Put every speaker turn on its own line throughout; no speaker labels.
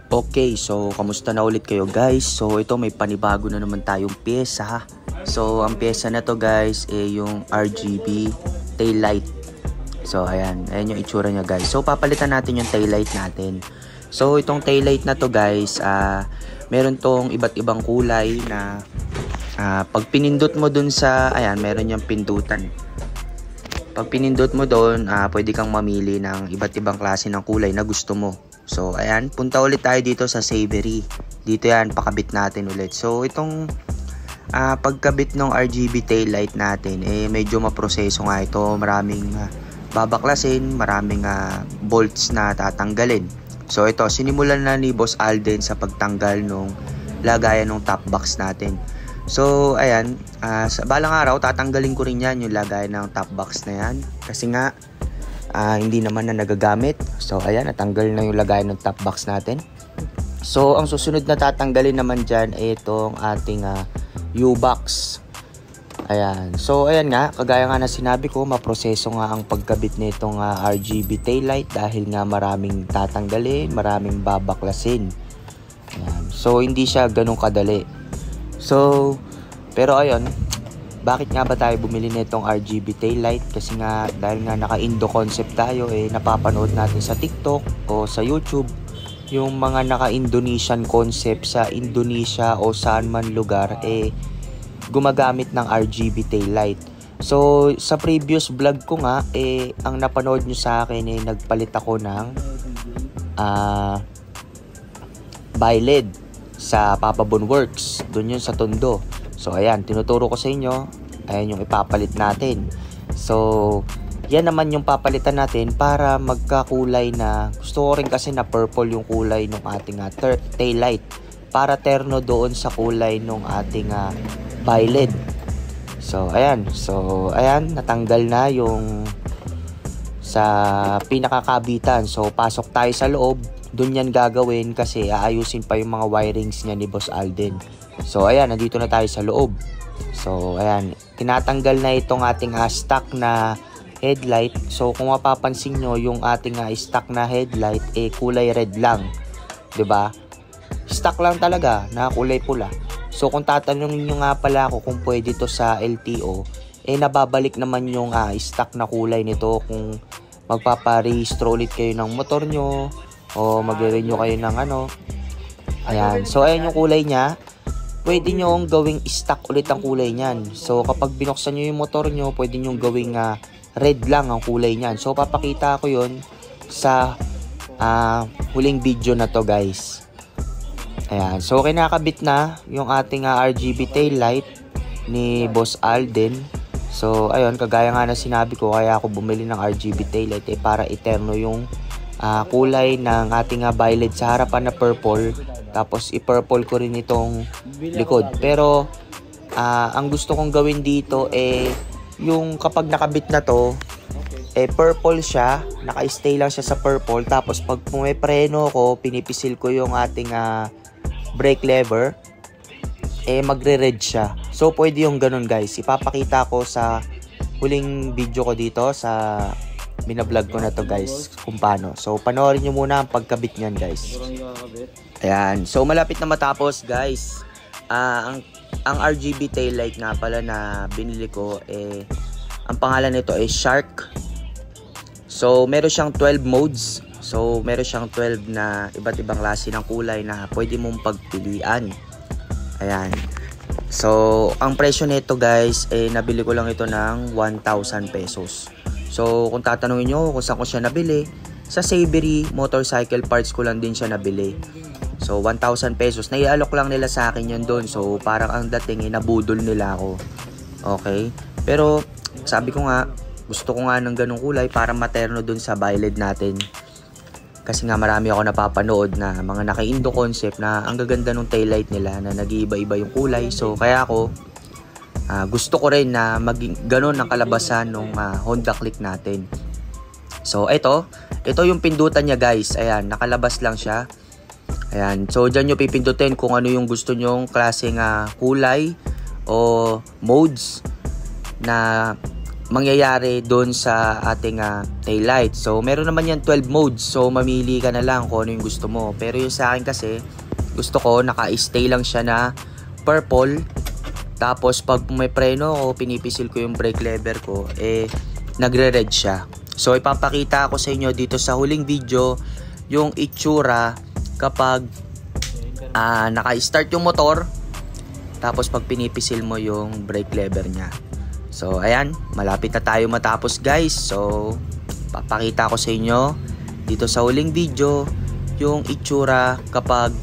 Okay, so kamusta na ulit kayo guys? So ito may panibago na naman tayong pyesa. So ang pyesa na to guys yung RGB taillight. So ayan yung itsura niya guys. So papalitan natin yung taillight natin. So itong taillight na to guys, meron tong iba't ibang kulay na pag pinindot mo dun sa, ayan, meron yung pindutan. Pag pinindot mo doon, pwede kang mamili ng iba't ibang klase ng kulay na gusto mo. So, ayan, punta ulit tayo dito sa Savery. Dito yan, pakabit natin ulit. So, itong pagkabit ng RGB taillight natin, medyo maproseso nga ito. Maraming babaklasin, maraming bolts na tatanggalin. So, ito, sinimulan na ni Boss Alden sa pagtanggal ng lagayan ng top box natin. So, ayan, sa balang araw, tatanggalin ko rin yan, yung lagay ng top box na yan. Kasi nga, hindi naman na nagagamit. So, ayan, natanggal na yung lagay ng top box natin. So, ang susunod na tatanggalin naman dyan, itong ating U-box. Ayan. So, ayan nga, kagaya nga na sinabi ko, maproseso nga ang pagkabit nitong RGB taillight dahil nga maraming tatanggalin, maraming babaklasin. Ayan. So, hindi siya ganun kadali. So, pero ayun, bakit nga ba tayo bumili nitong RGB taillight? Kasi nga, dahil nga naka-Indo concept tayo, napapanood natin sa TikTok o sa YouTube, yung mga naka-Indonesian concept sa Indonesia o saan man lugar, gumagamit ng RGB taillight. So, sa previous vlog ko nga, ang napanood nyo sa akin, nagpalit ako ng bi-LED sa Papa Bon Works, doon yun sa Tondo. So ayan, tinuturo ko sa inyo, ayan yung ipapalit natin. So yan naman yung papalitan natin para magkakulay na, gusto ko rin kasi na purple yung kulay ng ating taillight para terno doon sa kulay ng ating bi-LED. So ayan, natanggal na yung sa pinakakabitan. So pasok tayo sa loob. Doon yan gagawin kasi aayusin pa yung mga wirings niya ni Boss Alden. So ayan, nandito na tayo sa loob. So ayan, tinatanggal na itong ating stock na headlight. So kung mapapansin nyo, yung ating stock na headlight kulay red lang, 'di ba? Stock lang talaga na kulay pula. So kung tatanungin nyo nga pala ako kung pwede to sa LTO, nababalik naman yung stock na kulay nito kung magpapa-rehistro ulit kayo ng motor nyo o magre-renew kayo ng ayan. So ayan yung kulay niya. Pwede nyo gawing stock ulit ang kulay niyan. So kapag binuksan nyo yung motor nyo, pwede nyo gawing red lang ang kulay niyan. So papakita ko yun sa huling video na to guys. Ayan. So kinakabit na yung ating RGB taillight ni Boss Alden. So ayun, kagaya nga na sinabi ko, kaya ako bumili ng RGB taillight para eterno yung kulay ng ating bi-LED sa harapan na purple, tapos i-purple ko rin itong likod. Pero ang gusto kong gawin dito yung kapag nakabit na to, purple siya, naka-stay lang siya sa purple, tapos pag pumipreno ko, pinipisil ko yung ating brake lever, magre-red siya. So pwede yung ganun guys. Ipapakita ko sa huling video ko dito sa binablog ko na to guys kung paano. So panoorin nyo muna ang pagkabit nyan guys. Ayan, so malapit na matapos guys. Ang RGB taillight nga pala na binili ko, ang pangalan nito ay Shark. So meron siyang 12 modes. So meron siyang 12 na iba't ibang klase ng kulay na pwede mong pagpilian. Ayan. So ang presyo nito guys, nabili ko lang ito ng 1,000 pesos. So kung tatanungin nyo kung saan ko siya nabili, sa Savery Motorcycle Parts ko lang din siya nabili. So 1,000 pesos, naialok lang nila sa akin yun doon. So parang ang dating nabudol nila ako. Okay, pero sabi ko nga, gusto ko nga ng ganung kulay para materno doon sa bi-LED natin. Kasi nga marami ako napapanood na mga naka-Indo concept na ang gaganda ng taillight nila na nag-iiba-iba yung kulay. So kaya ako, gusto ko rin na maging ganun ang kalabasan ng Honda Click natin. So ito yung pindutan niya guys. Ayan, nakalabas lang siya. Ayan, so dyan nyo pipindutin kung ano yung gusto nyong klaseng kulay o modes na mangyayari doon sa ating tail light. So meron naman yan 12 modes. So mamili ka na lang kung ano yung gusto mo. Pero yung sa akin kasi, gusto ko naka-stay lang siya na purple. Tapos pag may preno o pinipisil ko yung brake lever ko, nagre-red siya. So ipapakita ko sa inyo dito sa huling video yung itsura kapag naka-start yung motor. Tapos pag pinipisil mo yung brake lever niya. So ayan, malapit na tayo matapos guys. So papakita ko sa inyo dito sa huling video yung itsura kapag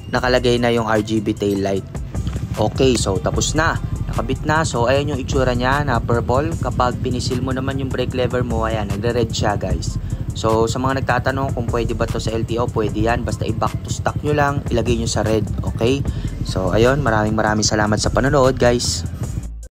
nakalagay na yung RGB tail light. Okay, so tapos na, nakabit na. So ayan yung itsura niya na purple. Kapag pinisil mo naman yung brake lever mo, ayan, nagre-red siya guys. So sa mga nagtatanong kung pwede ba to sa LTO, pwede yan. Basta i-back to stock nyo lang, ilagay nyo sa red. Okay, so ayun, maraming salamat sa panonood guys.